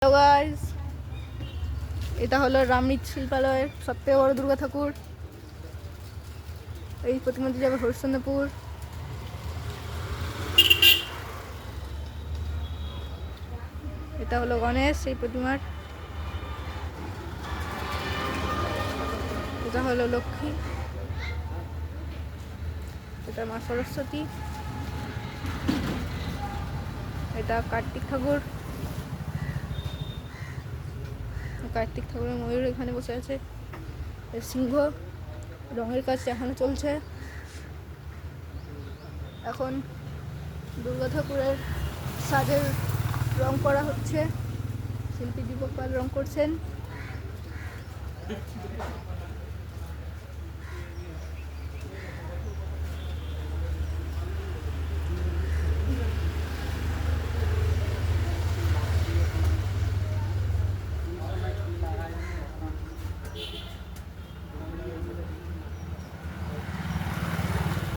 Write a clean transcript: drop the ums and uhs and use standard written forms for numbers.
Hello guys, এটা হলো রামনিত শিল্পালয়ের সবথেকে বড় দুর্গা ঠাকুর। এই প্রতিমাটি যাবে হরিশ্চন্দ্রপুর। এটা হলো গণেশ এই প্রতিমার। এটা হলো লক্ষ্মী, এটা মা সরস্বতী, এটা কার্তিক ঠাকুর। কার্তিক ঠাকুরের ময়ূর এখানে বসে আছে। সিংহ, রঙের কাজ এখনো চলছে। এখন দুর্গা ঠাকুরের সাজের রং করা হচ্ছে। শিল্পী দীপক পাল রং করছেন।